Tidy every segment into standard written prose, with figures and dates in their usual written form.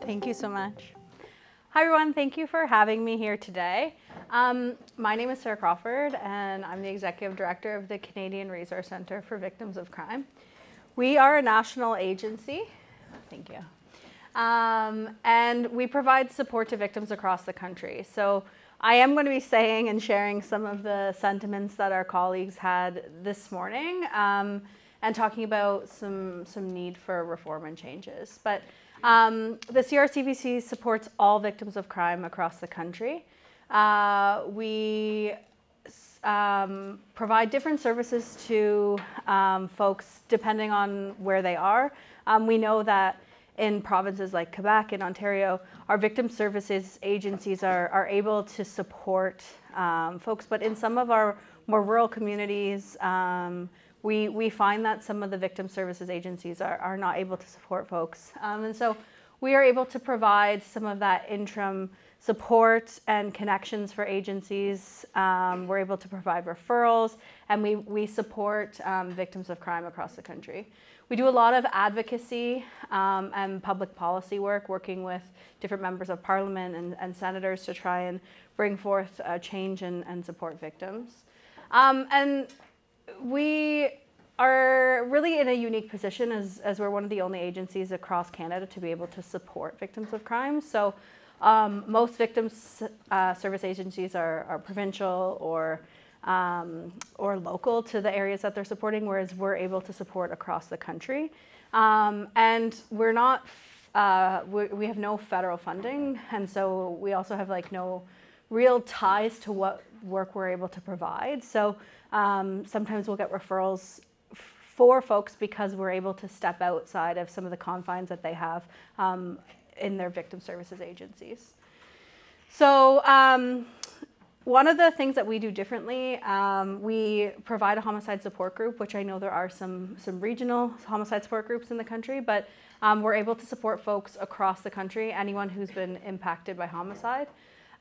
Thank you so much. Hi everyone, thank you for having me here today. My name is Sarah Crawford and I'm the Executive Director of the Canadian Resource Centre for Victims of Crime. We are a national agency, thank you, and we provide support to victims across the country. So I am going to be saying and sharing some of the sentiments that our colleagues had this morning and talking about some need for reform and changes. But the CRCVC supports all victims of crime across the country. We provide different services to folks depending on where they are. We know that in provinces like Quebec and Ontario, our victim services agencies are able to support folks, but in some of our more rural communities, we find that some of the victim services agencies are not able to support folks. And so we are able to provide some of that interim support and connections for agencies. We're able to provide referrals, and we support victims of crime across the country. We do a lot of advocacy and public policy work, working with different members of parliament and senators to try and bring forth change and support victims. And we are really in a unique position as we're one of the only agencies across Canada to be able to support victims of crime. So most victims service agencies are provincial or local to the areas that they're supporting, whereas we're able to support across the country. And we're not, we have no federal funding, and so we also have like no real ties to what work we're able to provide. So sometimes we'll get referrals for folks because we're able to step outside of some of the confines that they have in their victim services agencies. So one of the things that we do differently, we provide a homicide support group, which I know there are some regional homicide support groups in the country, but we're able to support folks across the country, anyone who's been impacted by homicide.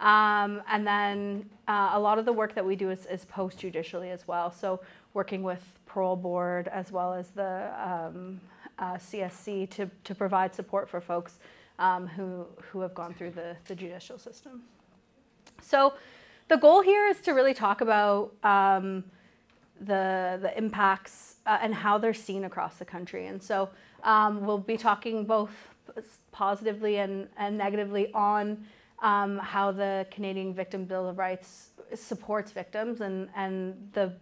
And then a lot of the work that we do is post-judicially as well. So working with parole board as well as the CSC to provide support for folks who have gone through the judicial system. So the goal here is to really talk about the impacts and how they're seen across the country. And so we'll be talking both positively and negatively on how the Canadian Victim Bill of Rights supports victims and the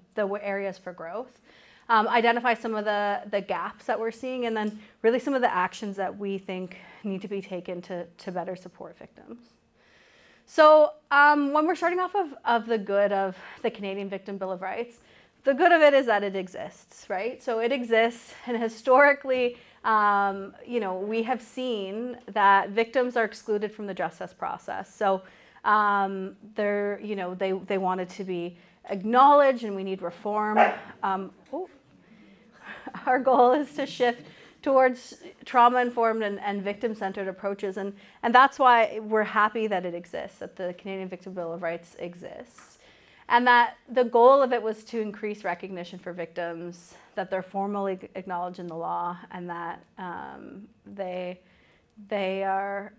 areas for growth. Identify some of the gaps that we're seeing, and then really some of the actions that we think need to be taken to better support victims. So when we're starting off of the good of the Canadian Victim Bill of Rights, the good of it is that it exists, right? So it exists, and historically, you know, we have seen that victims are excluded from the justice process. So they're, you know, they wanted to be acknowledged, and we need reform. Our goal is to shift towards trauma-informed and victim-centered approaches, and that's why we're happy that it exists, that the Canadian Victim Bill of Rights exists, and that the goal of it was to increase recognition for victims, that they're formally acknowledged in the law, and that they are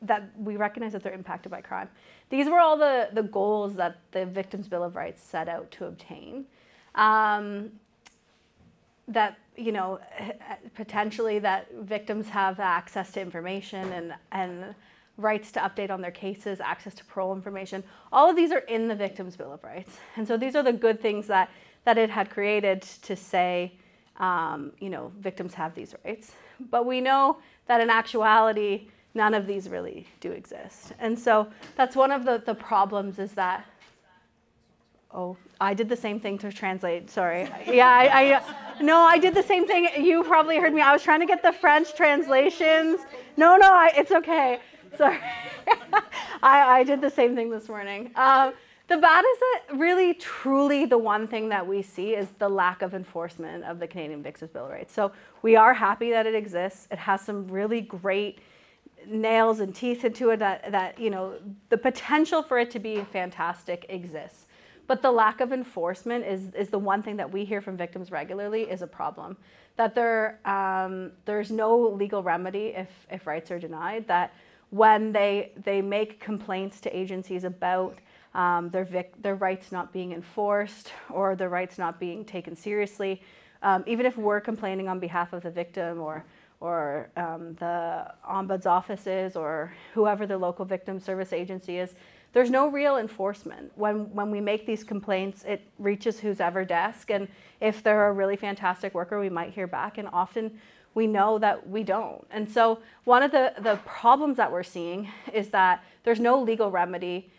that we recognize that they're impacted by crime. These were all the goals that the Victims Bill of Rights set out to obtain. That, you know, potentially that victims have access to information and rights to update on their cases, access to parole information. All of these are in the Victims Bill of Rights. And so these are the good things that it had created to say, you know, victims have these rights. But we know that in actuality, none of these really do exist. And so that's one of the problems, is that, oh, I did the same thing to translate, sorry. Yeah, no, I did the same thing. You probably heard me. I was trying to get the French translations. No, it's okay. Sorry. I did the same thing this morning. The bad is that really, truly, the one thing that we see is the lack of enforcement of the Canadian Victims Bill of Rights. So we are happy that it exists. It has some really great nails and teeth into it that you know, the potential for it to be fantastic exists. but the lack of enforcement is the one thing that we hear from victims regularly is a problem. That there's no legal remedy if rights are denied, that when they make complaints to agencies about their rights not being enforced or their rights not being taken seriously, even if we're complaining on behalf of the victim or the ombuds offices or whoever the local victim service agency is, there's no real enforcement. When we make these complaints, it reaches who's ever desk, and if they're a really fantastic worker, we might hear back, and often we know that we don't. And so one of the problems that we're seeing is that there's no legal remedy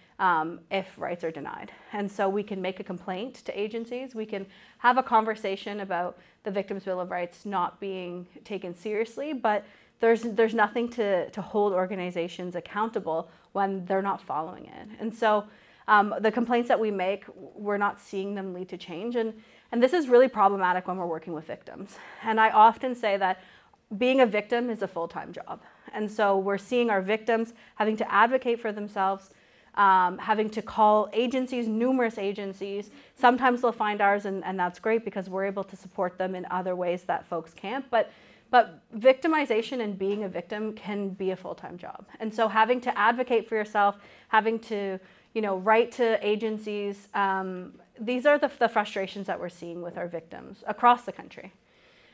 if rights are denied. And so we can make a complaint to agencies, we can have a conversation about the Victims' Bill of Rights not being taken seriously, but there's nothing to hold organizations accountable when they're not following it. And so the complaints that we make, we're not seeing them lead to change. And this is really problematic when we're working with victims. And I often say that being a victim is a full-time job. And so we're seeing our victims having to advocate for themselves, having to call agencies, numerous agencies. Sometimes they'll find ours, and that's great because we're able to support them in other ways that folks can't. But victimization and being a victim can be a full-time job. And so having to advocate for yourself, having to write to agencies, these are the frustrations that we're seeing with our victims across the country.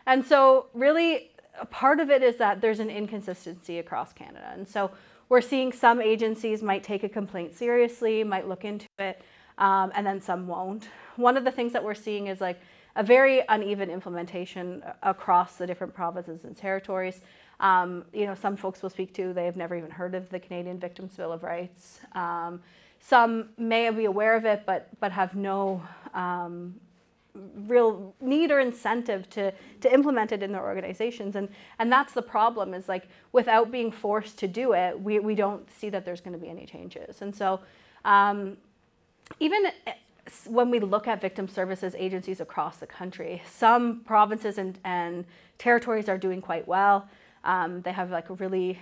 And so really a part of it is that there's an inconsistency across Canada. And so we're seeing some agencies might take a complaint seriously, might look into it, and then some won't. One of the things that we're seeing is like a very uneven implementation across the different provinces and territories. Some folks will speak to, they have never even heard of the Canadian Victims' Bill of Rights. Some may be aware of it, but have no real need or incentive to implement it in their organizations. And that's the problem, is like without being forced to do it, we don't see that there's going to be any changes. And so even when we look at victim services agencies across the country, some provinces and territories are doing quite well. They have like really,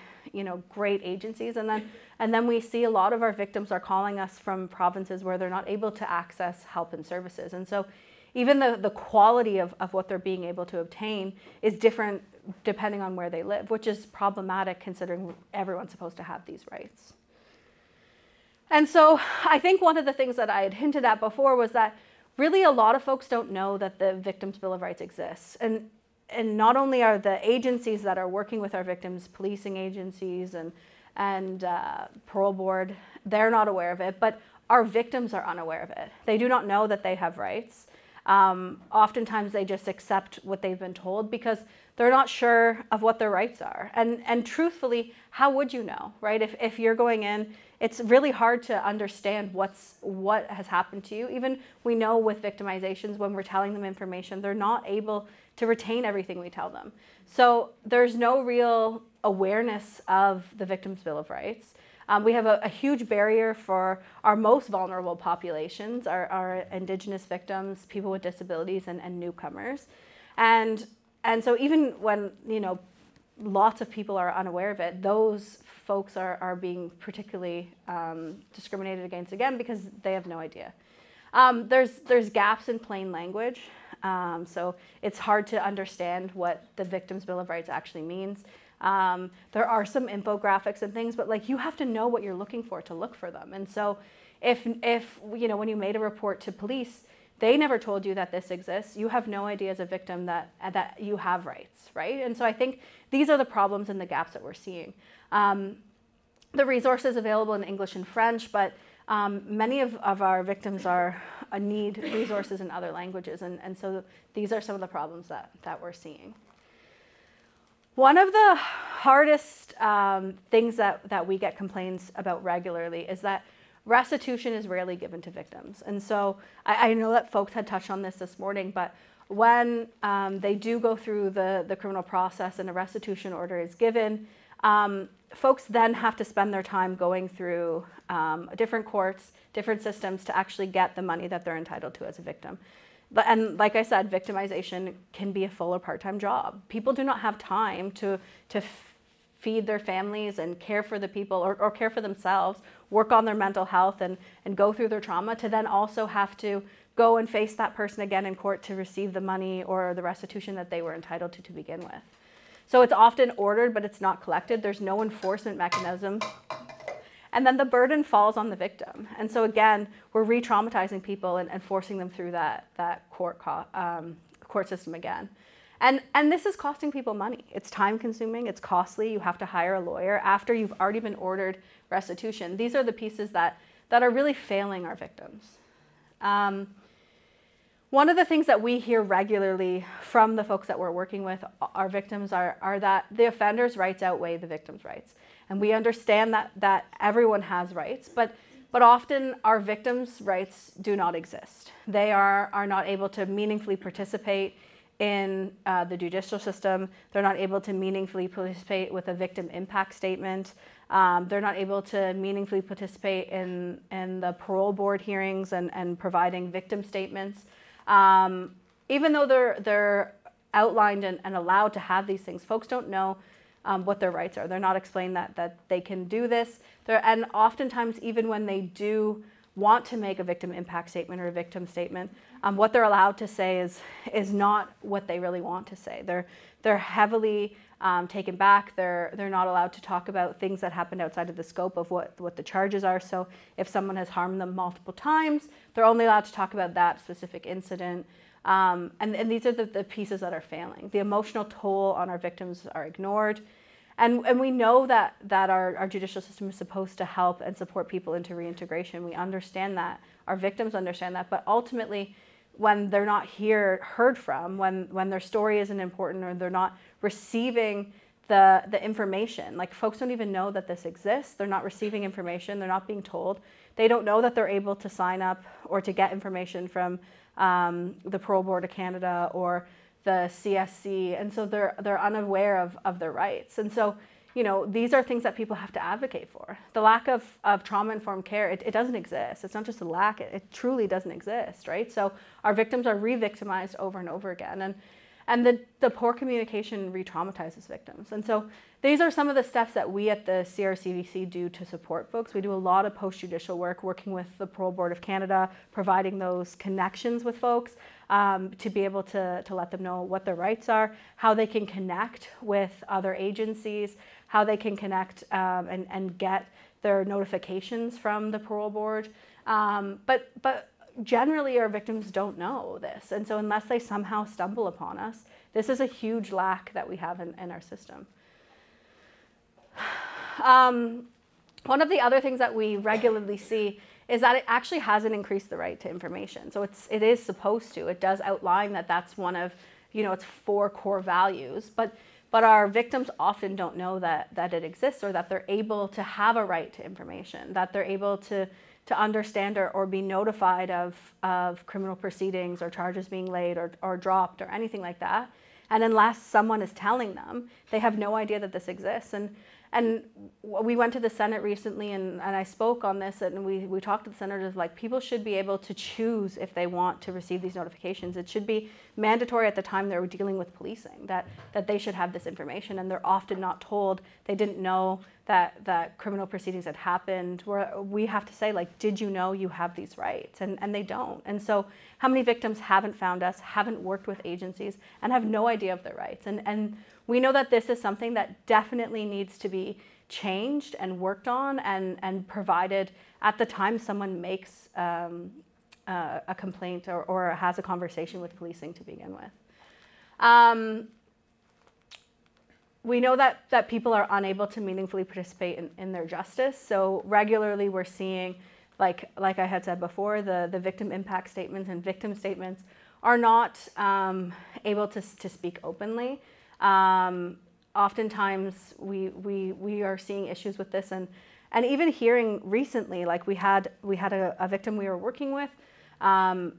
great agencies, and then we see a lot of our victims are calling us from provinces where they're not able to access help and services. And so even the quality of what they're being able to obtain is different depending on where they live, which is problematic considering everyone's supposed to have these rights. And so I think one of the things that I had hinted at before was that really a lot of folks don't know that the Victims' Bill of Rights exists. And not only are the agencies that are working with our victims, policing agencies and parole board, they're not aware of it, but our victims are unaware of it. They do not know that they have rights. Oftentimes they just accept what they've been told because they're not sure of what their rights are. And truthfully, how would you know, right? If you're going in, it's really hard to understand what has happened to you. Even we know with victimizations, when we're telling them information, they're not able to retain everything we tell them. So there's no real awareness of the Victims' Bill of Rights. We have a huge barrier for our most vulnerable populations, our Indigenous victims, people with disabilities, and newcomers. And so even when, lots of people are unaware of it, those folks are being particularly discriminated against again because they have no idea. There's gaps in plain language. So it's hard to understand what the Victims' Bill of Rights actually means. There are some infographics and things, but you have to know what you're looking for to look for them. And so if when you made a report to police, they never told you that this exists, you have no idea as a victim that you have rights, right? And so I think these are the problems and the gaps that we're seeing. The resources available in English and French, but many of our victims need resources in other languages, and so these are some of the problems that we're seeing. One of the hardest things that we get complaints about regularly is that restitution is rarely given to victims. And so I know that folks had touched on this morning, but when they do go through the criminal process and a restitution order is given, folks then have to spend their time going through different courts, different systems to actually get the money that they're entitled to as a victim. And like I said, victimization can be a full or part-time job. People do not have time to feed their families and care for the people or care for themselves, work on their mental health and go through their trauma, to then also have to go and face that person again in court to receive the money or the restitution that they were entitled to begin with. So it's often ordered, but it's not collected. There's no enforcement mechanism. And then the burden falls on the victim. And so again, we're re-traumatizing people and forcing them through that court system again. And this is costing people money. It's time consuming, it's costly. You have to hire a lawyer after you've already been ordered restitution. These are the pieces that are really failing our victims. One of the things that we hear regularly from the folks that we're working with, our victims, are that the offender's rights outweigh the victim's rights. And we understand that everyone has rights, but often our victims' rights do not exist. They are not able to meaningfully participate in the judicial system. They're not able to meaningfully participate with a victim impact statement. They're not able to meaningfully participate in the parole board hearings and providing victim statements. Even though they're outlined and allowed to have these things, folks don't know what their rights are. They're not explained that they can do this. And oftentimes, even when they do want to make a victim impact statement or a victim statement, what they're allowed to say is not what they really want to say. They're heavily taken back. They're not allowed to talk about things that happened outside of the scope of what the charges are. So if someone has harmed them multiple times, they're only allowed to talk about that specific incident. And these are the pieces that are failing. The emotional toll on our victims are ignored. And we know that our judicial system is supposed to help and support people into reintegration. We understand that. Our victims understand that. But ultimately, when they're not heard from, when their story isn't important or they're not receiving the information, like folks don't even know that this exists. They're not receiving information. They're not being told. They don't know that they're able to sign up or to get information from the Parole Board of Canada or the CSC, and so they're unaware of their rights. And so, you know, these are things that people have to advocate for. The lack of trauma-informed care, it doesn't exist. It's not just a lack, it truly doesn't exist, right? So our victims are re-victimized over and over again, and the poor communication re-traumatizes victims. And so these are some of the steps that we at the CRCVC do to support folks. We do a lot of post-judicial work, working with the Parole Board of Canada, providing those connections with folks, to be able to let them know what their rights are, how they can connect with other agencies, how they can connect and get their notifications from the parole board. But generally our victims don't know this. And so unless they somehow stumble upon us, this is a huge lack that we have in our system. One of the other things that we regularly see is that it actually hasn't increased the right to information. So it is supposed to. It does outline that that's one of, you know, its 4 core values. But our victims often don't know that it exists, or that they're able to have a right to information, that they're able to understand or be notified of criminal proceedings or charges being laid or dropped or anything like that. And unless someone is telling them, they have no idea that this exists. And we went to the Senate recently and I spoke on this, and we talked to the senators, like, people should be able to choose if they want to receive these notifications. It should be mandatory at the time they're dealing with policing, that they should have this information, and they're often not told. They didn't know that criminal proceedings had happened. We have to say, like, did you know you have these rights? And they don't. And so how many victims haven't found us, haven't worked with agencies, and have no idea of their rights? And we know that this is something that definitely needs to be changed and worked on and provided at the time someone makes a complaint or has a conversation with policing to begin with. We know that people are unable to meaningfully participate in their justice. So regularly we're seeing, like I had said before, the victim impact statements and victim statements are not able to speak openly. Oftentimes we are seeing issues with this, and even hearing recently, like we had a victim we were working with.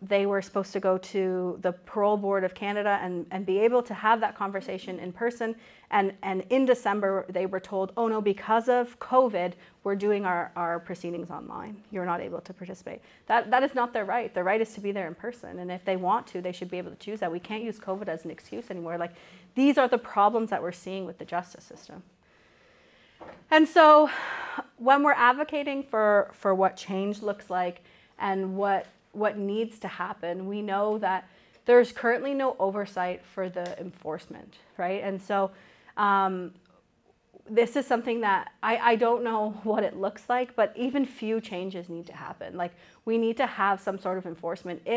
They were supposed to go to the Parole Board of Canada and be able to have that conversation in person. And in December, they were told, oh no, because of COVID, we're doing our proceedings online. You're not able to participate. That is not their right. Their right is to be there in person. And if they want to, they should be able to choose that. We can't use COVID as an excuse anymore. Like, these are the problems that we're seeing with the justice system. And so when we're advocating for what change looks like and what needs to happen, we know that there's currently no oversight for the enforcement, right? And so this is something that I don't know what it looks like, but even few changes need to happen. Like, we need to have some sort of enforcement.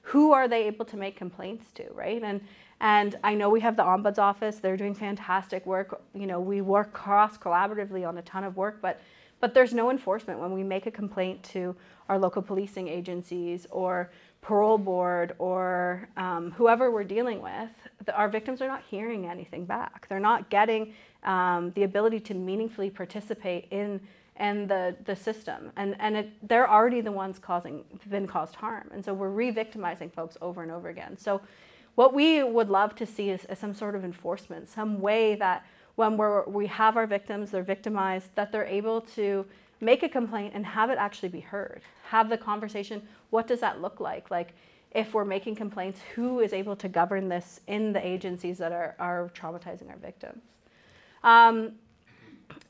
Who are they able to make complaints to, right? And I know we have the Ombuds office, they're doing fantastic work. You know, we work collaboratively on a ton of work, but there's no enforcement when we make a complaint to our local policing agencies or parole board or whoever we're dealing with. Our victims are not hearing anything back. They're not getting the ability to meaningfully participate in the system, and they're already the ones been caused harm, and so we're re-victimizing folks over and over again. So what we would love to see is some sort of enforcement, some way that when we have our victims, they're victimized, that they're able to make a complaint and have it actually be heard. Have the conversation, what does that look like? Like, if we're making complaints, who is able to govern this in the agencies that are traumatizing our victims?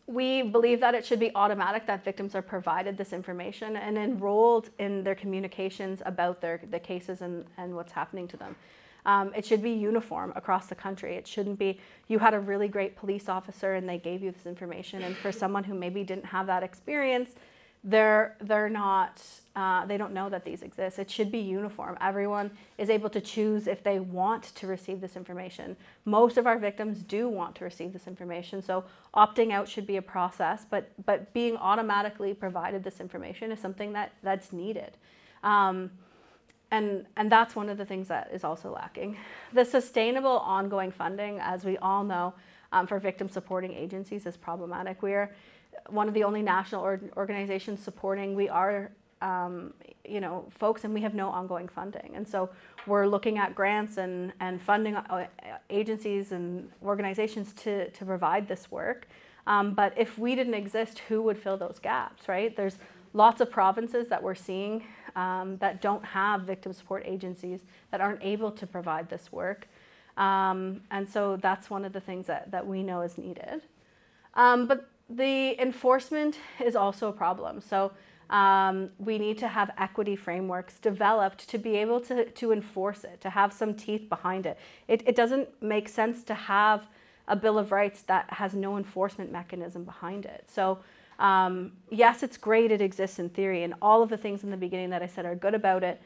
We believe that it should be automatic that victims are provided this information and enrolled in their communications about the cases and what's happening to them. It should be uniform across the country. It shouldn't be, you had a really great police officer and they gave you this information, and for someone who maybe didn't have that experience, they're not, they don't know that these exist. It should be uniform. Everyone is able to choose if they want to receive this information. Most of our victims do want to receive this information, so opting out should be a process, but being automatically provided this information is something that's needed. And that's one of the things that is also lacking. The sustainable ongoing funding, as we all know, for victim supporting agencies is problematic. We are one of the only national organizations supporting. We are, you know, folks, and we have no ongoing funding. And so we're looking at grants and funding agencies and organizations to provide this work. But if we didn't exist, who would fill those gaps, right? There's lots of provinces that we're seeing that don't have victim support agencies, that aren't able to provide this work. And so that's one of the things that we know is needed. But the enforcement is also a problem. So we need to have equity frameworks developed to be able to enforce it, to have some teeth behind it. It doesn't make sense to have a Bill of Rights that has no enforcement mechanism behind it. So yes, it's great it exists in theory, and all of the things in the beginning that I said are good about it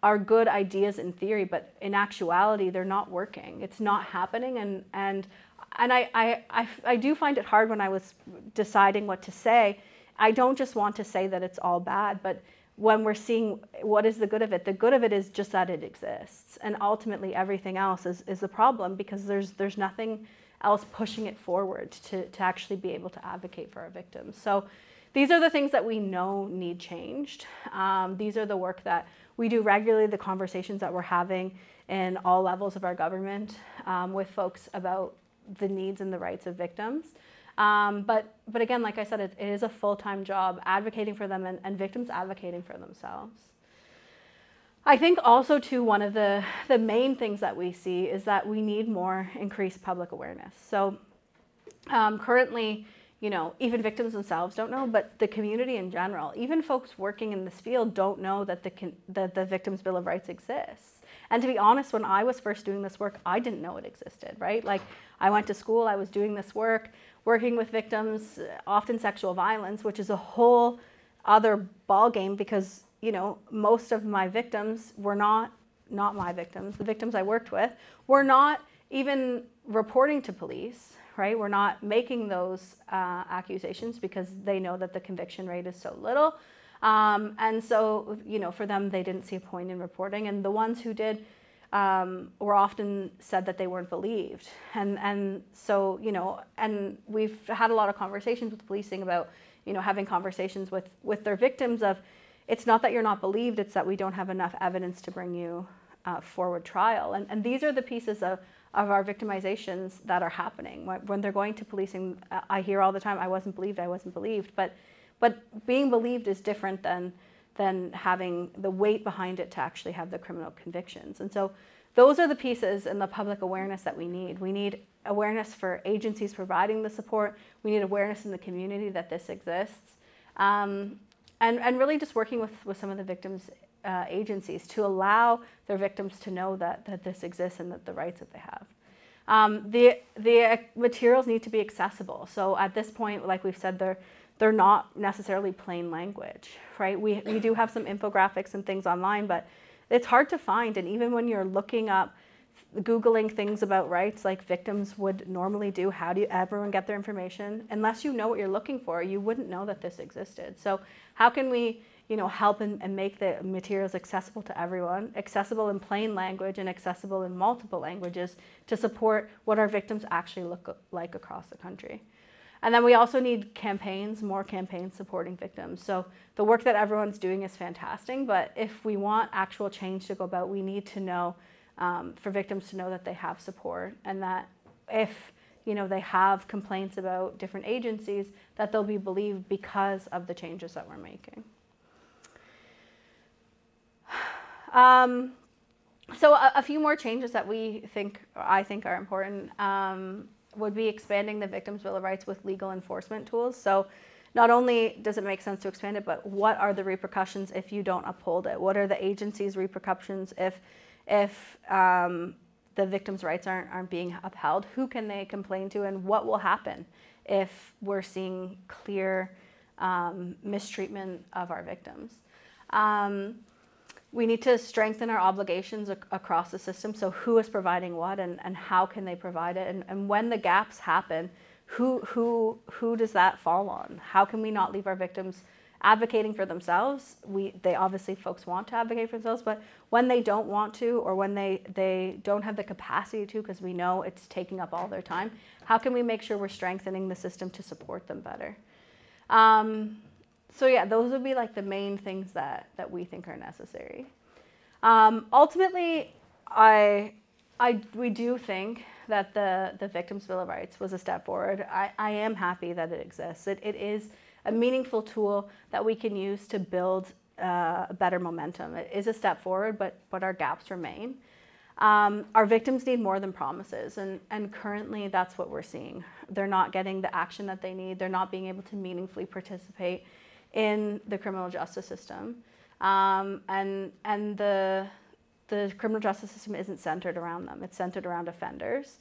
are good ideas in theory, but in actuality, they're not working. It's not happening, and I do find it hard when I was deciding what to say. I don't just want to say that it's all bad, but when we're seeing what is the good of it is just that it exists, and ultimately everything else is the problem, because there's nothing else pushing it forward to actually be able to advocate for our victims. So these are the things that we know need changed. These are the work that we do regularly, the conversations that we're having in all levels of our government with folks about the needs and the rights of victims. But again, like I said, it is a full-time job advocating for them and victims advocating for themselves. I think also too, one of the main things that we see is that we need more increased public awareness. So currently, you know, even victims themselves don't know, but the community in general, even folks working in this field don't know that the Victims' Bill of Rights exists. And to be honest, when I was first doing this work, I didn't know it existed, right? Like, I went to school, I was doing this work, working with victims, often sexual violence, which is a whole other ballgame, because, you know, most of my victims were not my victims. The victims I worked with were not even reporting to police, right? We're not making those accusations because they know that the conviction rate is so little. And so, you know, for them, they didn't see a point in reporting. And the ones who did were often said that they weren't believed. And so, you know, and we've had a lot of conversations with policing about, you know, having conversations with their victims of, it's not that you're not believed, it's that we don't have enough evidence to bring you forward trial. And these are the pieces of our victimizations that are happening. When they're going to policing, I hear all the time, I wasn't believed. But being believed is different than having the weight behind it to actually have the criminal convictions. And so those are the pieces in the public awareness that we need. We need awareness for agencies providing the support. We need awareness in the community that this exists. And really just working with some of the victims' agencies to allow their victims to know that this exists and that the rights that they have. The materials need to be accessible. So at this point, like we've said, they're not necessarily plain language, right? We do have some infographics and things online, but it's hard to find. And even when you're looking up, Googling things about rights like victims would normally do, how do everyone get their information? Unless you know what you're looking for, you wouldn't know that this existed. So how can we, help and make the materials accessible to everyone, accessible in plain language and accessible in multiple languages to support what our victims actually look like across the country? And then we also need campaigns, more campaigns supporting victims. So the work that everyone's doing is fantastic, but if we want actual change to go about, we need to know, for victims to know that they have support, and that if they have complaints about different agencies, that they'll be believed because of the changes that we're making. So a few more changes that I think are important would be expanding the Victims' Bill of Rights with legal enforcement tools. So not only does it make sense to expand it, but what are the repercussions if you don't uphold it? What are the agency's repercussions if the victims' rights aren't being upheld? Who can they complain to, and what will happen if we're seeing clear mistreatment of our victims? We need to strengthen our obligations across the system. So who is providing what, and how can they provide it? And when the gaps happen, who does that fall on? How can we not leave our victims advocating for themselves? They obviously, folks want to advocate for themselves, but when they don't want to, or when they don't have the capacity to, because we know it's taking up all their time, how can we make sure we're strengthening the system to support them better? So yeah, those would be like the main things that we think are necessary. Ultimately, we do think that the Victims' Bill of Rights was a step forward. I am happy that it exists. It is a meaningful tool that we can use to build a better momentum. It is a step forward, but our gaps remain. Our victims need more than promises, and currently that's what we're seeing. They're not getting the action that they need. They're not being able to meaningfully participate in the criminal justice system. And the criminal justice system isn't centered around them. It's centered around offenders.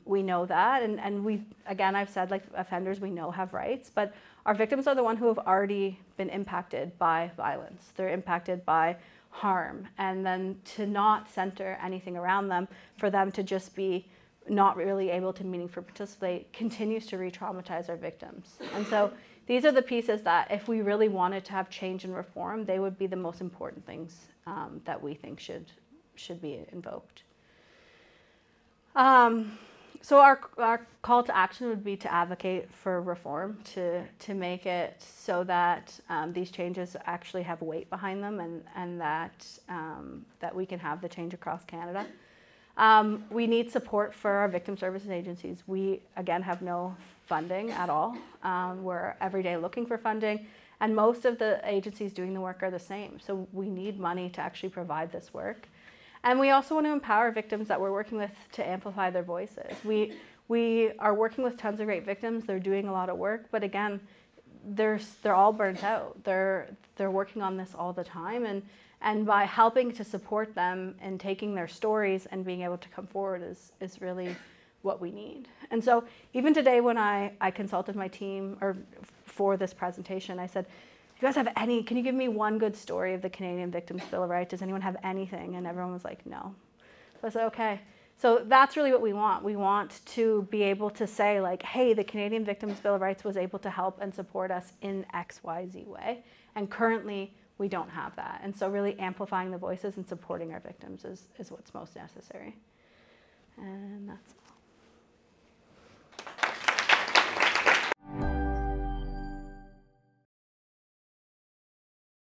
We know that, and again, I've said, like, offenders we know have rights, but our victims are the ones who have already been impacted by violence. They're impacted by harm, and then to not center anything around them, for them to just be not really able to meaningfully participate, continues to re-traumatize our victims. And so these are the pieces that, if we really wanted to have change and reform, they would be the most important things that we think should be invoked. So our call to action would be to advocate for reform, to make it so that these changes actually have weight behind them, and that we can have the change across Canada. We need support for our victim services agencies. We, again, have no funding at all. We're every day looking for funding, and most of the agencies doing the work are the same. So we need money to actually provide this work. And we also want to empower victims that we're working with to amplify their voices. We are working with tons of great victims. They're doing a lot of work, but again, they're all burnt out. They're working on this all the time, and by helping to support them and taking their stories and being able to come forward is really what we need. And so even today, when I consulted my team for this presentation, I said, "You guys have any, can you give me one good story of the Canadian Victims' Bill of Rights? Does anyone have anything?" And everyone was like, "No." So I said, okay. So that's really what we want. We want to be able to say, like, hey, the Canadian Victims' Bill of Rights was able to help and support us in XYZ way. And currently, we don't have that. And so really amplifying the voices and supporting our victims is what's most necessary. And that's